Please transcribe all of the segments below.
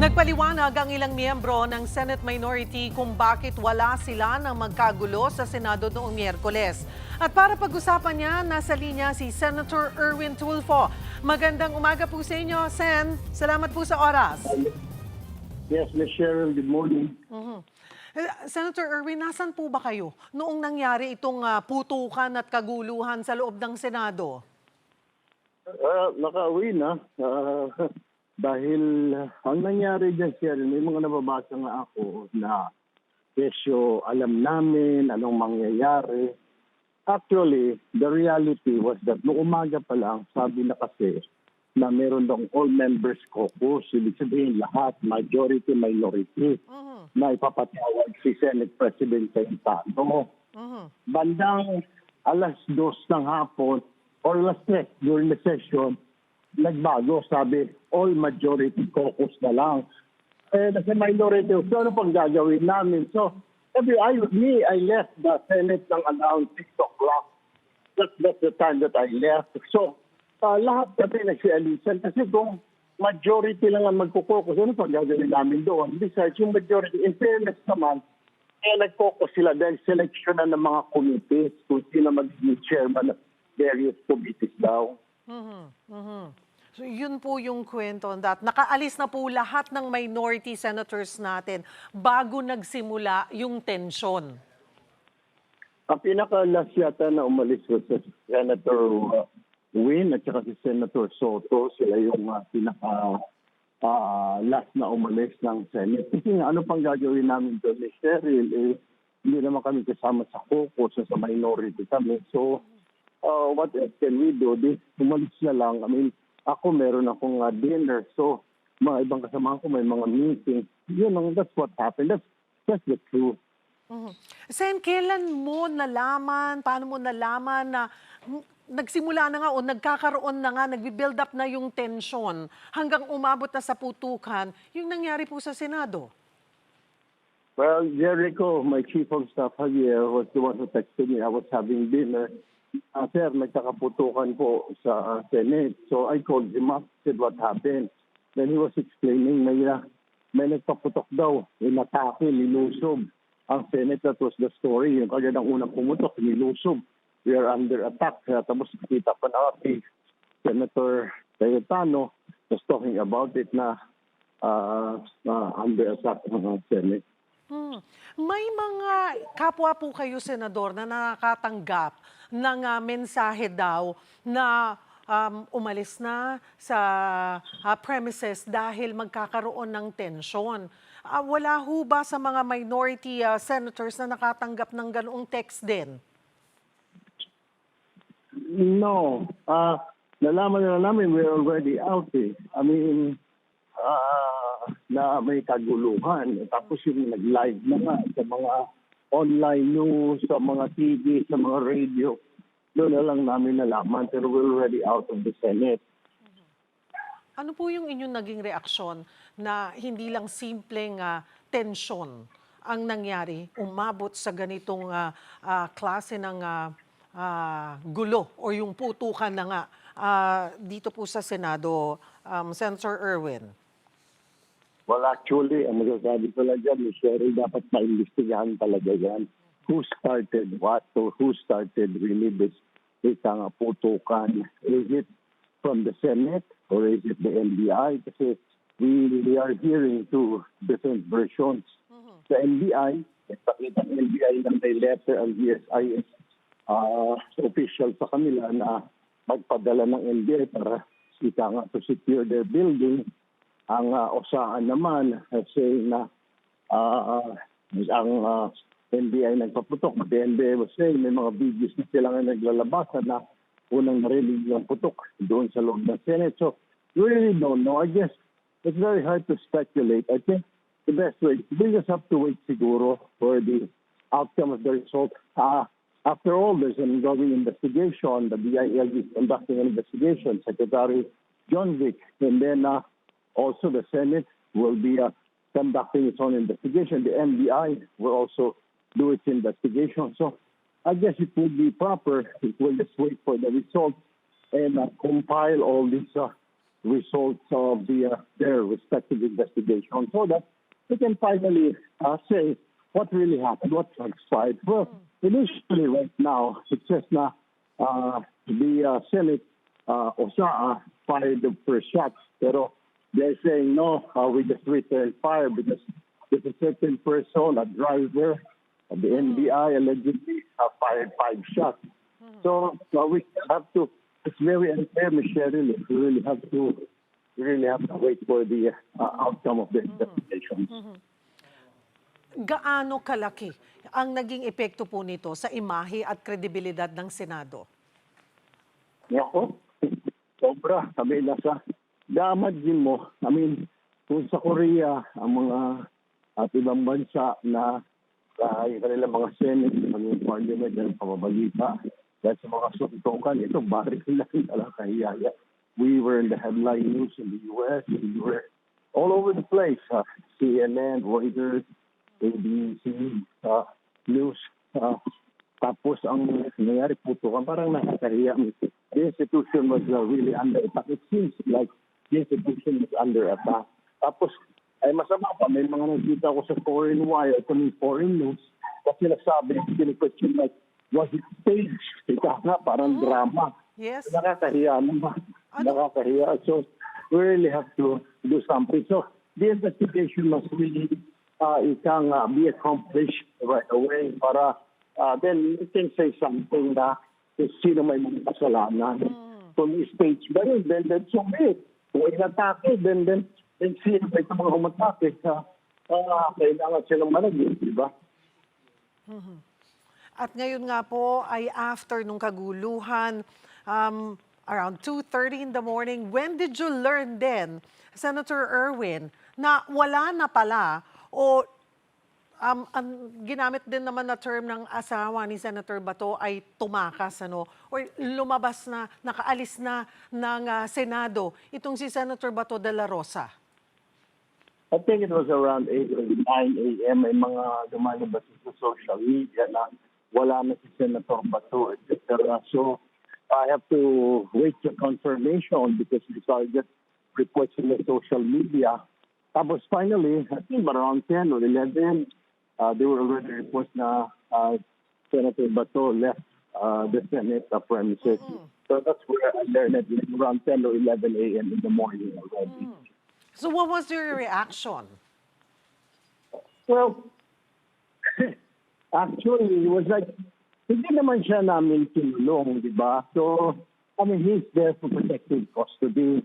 Nagpaliwanag ang ilang miyembro ng Senate minority kung bakit wala sila ng magkagulo sa Senado noong Miyerkules. At para pag-usapan niya, nasa linya si Senator Erwin Tulfo. Magandang umaga po sa inyo, Sen. Salamat po sa oras. Yes, Ms. Cheryl, good morning. Senator Erwin, nasan po ba kayo noong nangyari itong putukan at kaguluhan sa loob ng Senado? Nakauwi na. Dahil ang nangyari dyan, Cheryl, may mga nababasa nga ako na kesyo alam namin anong mangyayari. Actually, the reality was that noong umaga pa lang, sabi na kasi na meron daw all members caucus. Ibig sabihin lahat, majority, minority, na ipapatawag si Senate President Cayetano. Bandang alas 2 ng hapon or alas 3 during the session, nagbago, sabi, all majority caucus na lang. Kasi minority, so ano pang gagawin namin? So, I left the Senate ng around 6 o'clock. That's the time that I left. So, lahat kami nagsialisan. Kasi kung majority lang ang magkukaucus, ano pang gagawin namin doon? Besides, yung majority, in fairness naman, nag-caucus sila dahil selection na ng mga committees kung sino magiging chairman of various committees daw. So yun po yung kwento that nakaalis na po lahat ng minority senators natin bago nagsimula yung tensyon. Ang pinaka-last yata na umalis was si Senator Win at saka si Senator Soto. Sila yung pinaka-last na umalis ng Senate. Kasi nga, ano pang gagawin namin doon ni Cheryl? Hindi naman kami kasama sa caucus, sa minority kami. So, what else can we do? Umalis na lang. I mean, ako meron akong dinner. So, mga ibang kasama ko may mga meeting. That's what happened. That's the truth. Sen, kailan mo nalaman, paano mo nalaman na nagsimula na nga o nagkakaroon na nga, nagbi-build up na yung tensyon hanggang umabot na sa putukan, yung nangyari po sa Senado? Well, Jericho, my chief of staff, Javier, was the one who texted me. I was having dinner. Sir, nagkakaputukan po sa Senate. So I called him up, said what happened. Then he was explaining, may nagpaputok daw, inatake, nilusob ang Senate. That was the story. Yung kaya ng unang pumutok, nilusob. We are under attack. Tapos nakita pa na si Senator Cayetano was talking about it na under attack ng Senate. May mga kapwa po kayo, Senador, na nakakatanggap ng mensahe daw na umalis na sa premises dahil magkakaroon ng tensyon. Wala ho ba sa mga minority senators na nakatanggap ng ganoong text din? No. Nalaman na namin we're already out eh. I mean, na may kaguluhan. Tapos yung nag-live na nga sa mga online news, sa mga TV, sa mga radio. Doon na lang namin nalaman, pero we're already out of the Senate. Ano po yung inyong naging reaksyon na hindi lang simpleng tensyon ang nangyari, umabot sa ganitong klase ng gulo o yung putukan na nga dito po sa Senado, Senator Erwin? Well, actually, ang masasabi ko lang dyan, Ms. Cheryl, dapat maimbestigahan talaga yan. Who started what or who started really this putukan? Is it from the Senate or is it the NBI? Kasi we are hearing two different versions. Sa NBI, ipakita ng NBI ng may letter ang GSIS official sa kanila na magpadala ng NBI para to secure their building. Ang osaan naman saying na ang NBI nagpaputok. The NBI was saying may mga videos na sila nga naglalabasan na unang narinig yung putok doon sa loob ng Senate. So, we really don't know. I guess it's very hard to speculate. I think the best way, we just have to wait siguro for the outcome of the result. After all, there's an ongoing investigation. The BIL is conducting an investigation. Secretary John Vic, and then also the Senate will be conducting its own investigation. The NBI will also do its investigation. So I guess it would be proper if we'll just wait for the results and compile all these results of their respective investigation so that we can finally say what really happened, what transpired. Well, initially right now, it's just na the Senate OSA fired the first shots. Pero they're saying no, we just returned fire because there's a certain person, a driver, the NBI allegedly fired 5 shots. So we have to. It's very unfair, Michelle. We really have to wait for the outcome of the investigation. Gaano kalaki ang naging epekto po nito sa imahe at kredibilidad ng Senado? Ako, sobra. Sabi nasa damagin mo. I mean, kung sa Korea, ang mga at ibang bansa na yung kanilang mga Senate, yung Parliament, yung pamabalita, dahil sa mga suntukan, ito, baril lang talaga kahiyaya. We were in the headline news in the U.S., we were all over the place. CNN, Reuters, ABC, News. Tapos ang nangyari putukan, parang nakakahiya. The institution was really under attack. It seems like the institution was under attack. Tapos, ay masama pa, may mga nakita ko sa foreign wire, ito yung foreign news, kasi nasabi, question like, was it staged? Ika nga, parang drama. Yes. Nakakahiya naman. Nakakahiya. So, we really have to do something. So, the investigation must really be accomplished right away para then we can say something na kung sino may mga kasalanan. Kung stage ba rin, then so be it. Kung inatake, then sino ba itong mga umatake? Kailangan silang managin, di ba? At ngayon nga po ay after nung kaguluhan, around 2:30 in the morning, when did you learn then, Senator Erwin, na wala na pala o ang ginamit din naman na term ng asawa ni Senator Bato ay tumakas, ano? Or lumabas na, nakaalis na ng Senado, itong si Senator Bato de la Rosa? I think it was around 8 or 9 a.m. May mga lumalabas sa social media na wala na si Senator Bato, etc. So I have to wait for confirmation because we saw just reports in the social media. Tapos finally, I think around 10 or 11, there were already reports na Senator Bato left the Senate premises. So that's where I learned it around 10 or 11 a.m. in the morning already. So what was your reaction? Well, actually, it was like, hindi naman siya namin tinulong, di ba? So, I mean, he's there for protective custody.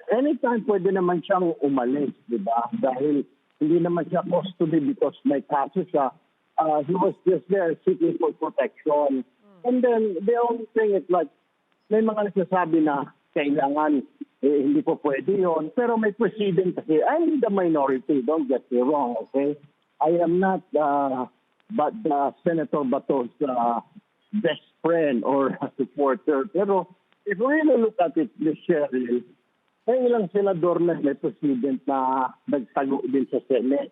Anytime pwede naman siyang umalis, di ba? Dahil hindi naman siya custody because may kaso siya. He was just there seeking for protection. And then, the only thing is like, may mga nagsasabi na kailangan, hindi po pwede yun. Pero may precedent kasi, I'm in the minority, don't get me wrong, okay? I am not but Senator Bato's best friend or supporter. Pero if we really look at it, Ms. Cheryl, may ilang senador na may president na nagtago din sa Senate.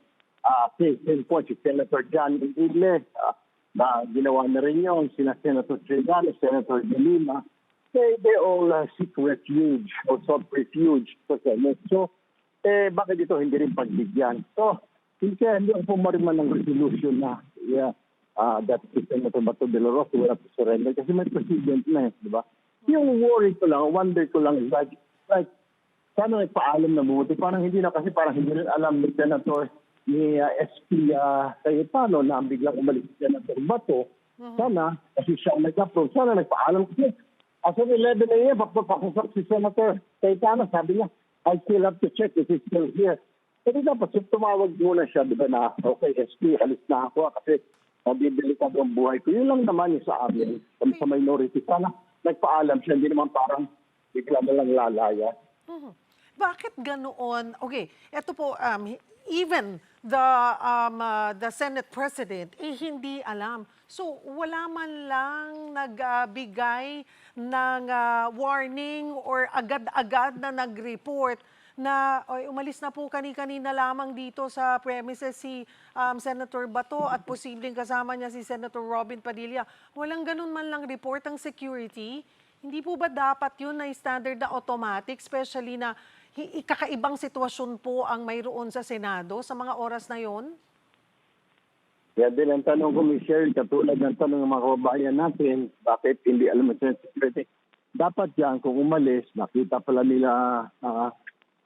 Po, si Senator John Enrile, na ginawa na rin yun, sina Senator Trigan, Senator De Lima. They all seek refuge or sought refuge sa Senate. So, bakit ito hindi rin pagbigyan? So, hindi ako pumariman ng resolution na that Senator Bato de la Rosa will have to surrender kasi may president na di ba? Yung worry ko lang, wonder ko lang is like sana nagpaalam na buti. Parang hindi na kasi parang hindi rin alam ni Senator ni SP Cayetano na biglang umalis si Senator Bato. Sana, kasi siya nag-approve, sana nagpaalam kasi as of 11 a.m. Papakusap si Senator Cayetano, sabi niya, I still have to check if he's still here. Pero dapat tumawag muna siya, di ba na, okay, SP, alis na ako kasi mabidelikado ang buhay ko. Yun lang naman yung sa amin, sa minority. Sana nagpaalam siya, hindi naman parang bigla na lang lalaya. Bakit ganoon? Okay, eto po, even the Senate President, hindi alam. So, wala man lang nagbigay ng warning or agad-agad na nag-report na umalis na po kani-kanina lamang dito sa premises si Senator Bato at posibleng kasama niya si Senator Robin Padilla. Walang ganun man lang report ang security. Hindi po ba dapat yun na standard na automatic, especially na kakaibang sitwasyon po ang mayroon sa Senado sa mga oras na yon? Kaya din ang tanong ko, Michelle, katulad ng tanong ng mga kababayan natin, bakit hindi alam ang Senate Secretary? Dapat yan, kung umalis, nakita pala nila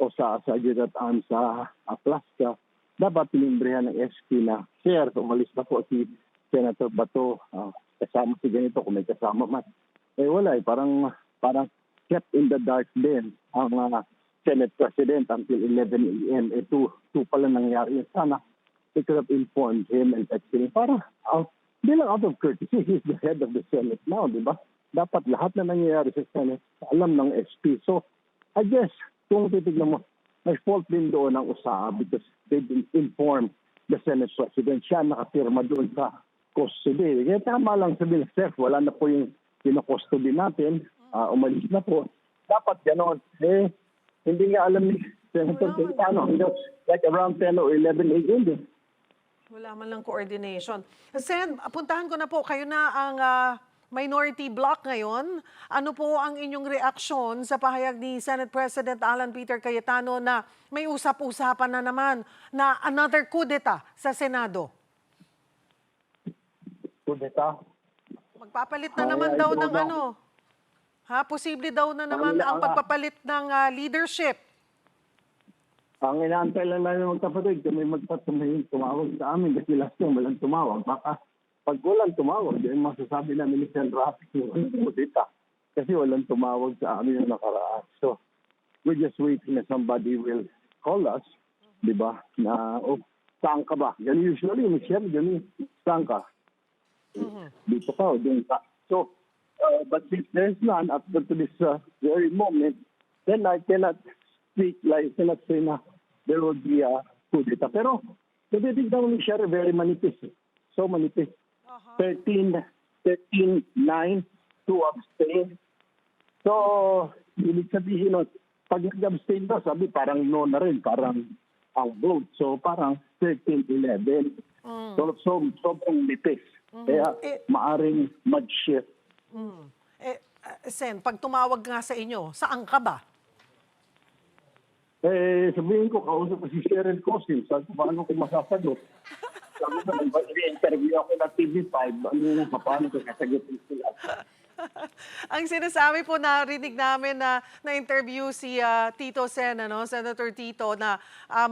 o sa Sergeant at Arms sa Plaza, dapat pinimbrihan ng SP na, Sir, umalis na po si Senator Bato, kasama si ganito, kung may kasama man. Eh wala parang kept in the dark din ang Senate President until 11 a.m. Two pala nangyari. Sana they could have informed him and texted him. Para bilang out of courtesy, he's the head of the Senate now, di ba? Dapat lahat na nangyayari sa Senate, alam ng SP. So, I guess, kung titignan mo, may fault din doon ang USA because they didn't inform the Senate President. Siya nakapirma doon sa custody. Kaya tama lang sabihin, Sir, wala na po yung kinokustody natin, umalis na po. Dapat gano'n. Hindi nga alam ni Senator Cayetano. Like around 10 or 11 a.m. Wala man lang coordination. Sen, puntahan ko na po, kayo na ang minority bloc ngayon. Ano po ang inyong reaksyon sa pahayag ni Senate President Alan Peter Cayetano na may usap-usapan na naman na another kudeta sa Senado? Kudeta? Magpapalit na naman daw ng ano? Posible daw na naman ang pagpapalit ng leadership. Ang inaantay lang namin magkapatid, kami tumawag sa amin kasi last time walang tumawag. Baka pag walang tumawag, yung masasabi namin ni Sen. Rafi, walang kudeta. Kasi walang tumawag sa amin yung nakaraan. So, we're just waiting na somebody will call us, di ba? Na, saan ka ba? Ganun usually, Michelle, ganun, saan ka? Dito ka o doon ka. So, but since there's none up to this very moment, then I cannot speak like, cannot say na there will be a kudeta. Pero, natitignan mo ni Sherry, very manipis. So manipis. 13-9 to abstain. So, ibig sabihin nun, pag nag-abstain daw, sabi parang no na rin, parang ang vote. So, parang 13-11. So, sobrang nipis. Kaya, maaring mag-shift. Sen, pag tumawag nga sa inyo, saan ka ba? Sabihin ko, kausap ko si Cheryl Cosim. Sabi ko, paano ko masasagot? Sabi ko, nag-interview ako na TV5. Paano ko sasagutin sila? Ang sinasabi po, narinig namin na na-interview si Tito Sen, Senator Tito, na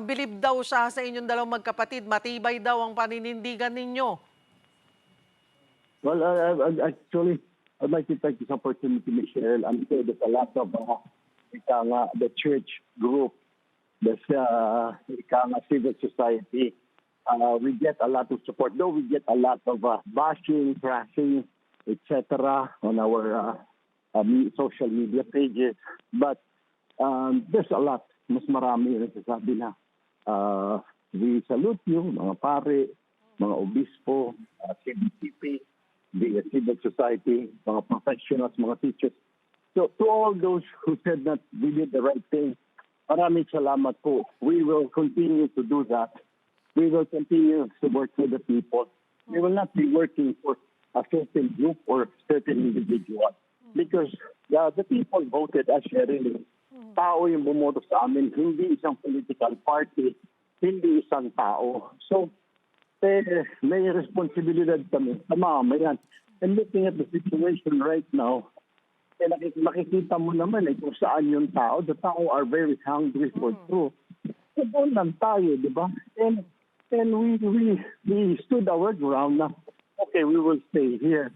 believe daw siya sa inyong dalawang magkapatid. Matibay daw ang paninindigan ninyo. Well, actually, I'd like to take this opportunity, Michelle. I'm sure there's a lot of the church group, the civil society. We get a lot of support, though we get a lot of bashing, trashing, etc. on our social media pages. But there's a lot. Mas marami yung nagsasabi na we salute you, mga pare, mga obispo, CBCP, the civil society, mga professionals, mga teachers. So to all those who said that we did the right thing, maraming salamat po. We will continue to do that. We will continue to work with the people. We will not be working for a certain group or certain individual. Because the people voted as Cheryl. Tao yung bumoto sa amin, hindi isang political party, hindi isang tao. So, may responsibilidad kami sa mamayan. And looking at the situation right now, makikita mo naman kung saan yung tao. The tao are very hungry for truth. So doon lang tayo, di ba? And we stood our ground na, okay, we will stay here.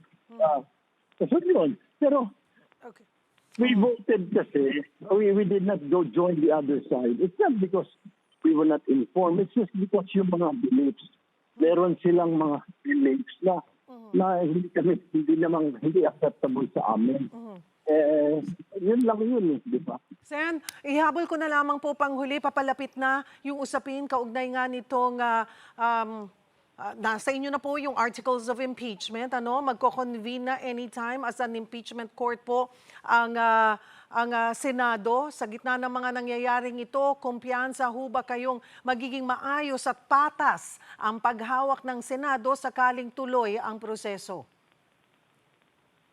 So yun. Pero Okay. we voted kasi, we did not go join the other side. It's not because we were not informed. It's just because yung mga beliefs, meron silang mga beliefs na hindi acceptable sa amin. Yun lang yun, di ba? Sen, ihabol ko na lamang po panghuli, papalapit na yung usapin kaugnay nga nitong nasa inyo na po yung articles of impeachment, magko-convene na anytime as an impeachment court po ang Senado. Sa gitna ng mga nangyayaring ito, kumpiyansa ho ba kayong magiging maayos at patas ang paghawak ng Senado sakaling tuloy ang proseso?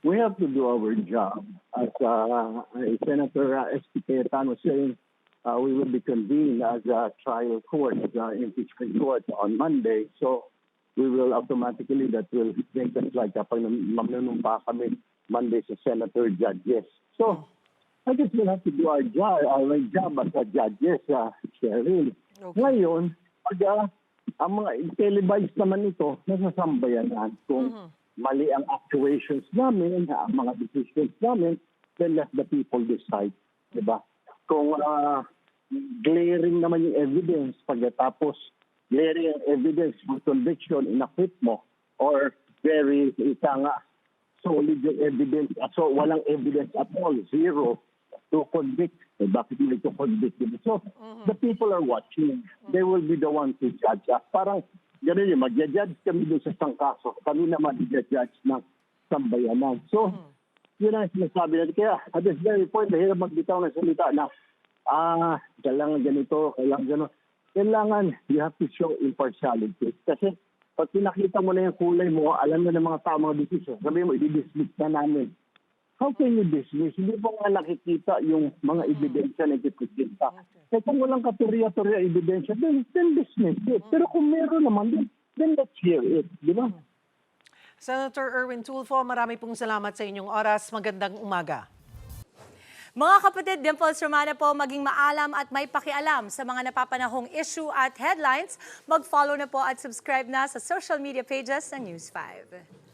we have to do our job. As Senator S.P. Cayetano was saying, we will be convened as a trial court, impeachment court on Monday. So we will automatically, that will make us like kapag mamnunumpa kami Monday sa senator judges. So I guess we'll have to do our job as a judges, Cheryl. Okay. Ngayon, pag ang mga televised naman ito, nasasambayanan. Kung mali ang actuations namin, ang mga decisions namin, then let the people decide. Diba? Kung glaring naman yung evidence, pagkatapos glaring evidence for conviction, inacquit mo, or very, solid yung evidence, so walang evidence at all, zero to convict. Bakit mo ito convict? So, the people are watching. They will be the ones to judge us. Parang, gano'n yun, mag-judge kami doon sa isang kaso. Kami naman i-judge ng sambayanan. So, yun ang sinasabi natin. Kaya, at this very point, mahirap magbitaw ng salita na, kailangan ganito, kailangan gano'n. Kailangan, you have to show impartiality. Kasi, pag pinakita mo na yung kulay mo, alam mo ng mga tamang decision, sabi mo, i-dismiss na namin. How can you dismiss? Hindi po nga nakikita yung mga ebidensya na ipipinta. Kaya kung walang katurya-turya ebidensya, then dismiss it. Pero kung meron naman, then let's hear it. Di ba? Senator Erwin Tulfo, marami pong salamat sa inyong oras. Magandang umaga. Mga kapatid, Dimples Romana po, maging maalam at may pakialam sa mga napapanahong issue at headlines. Mag-follow na po at subscribe na sa social media pages ng News 5.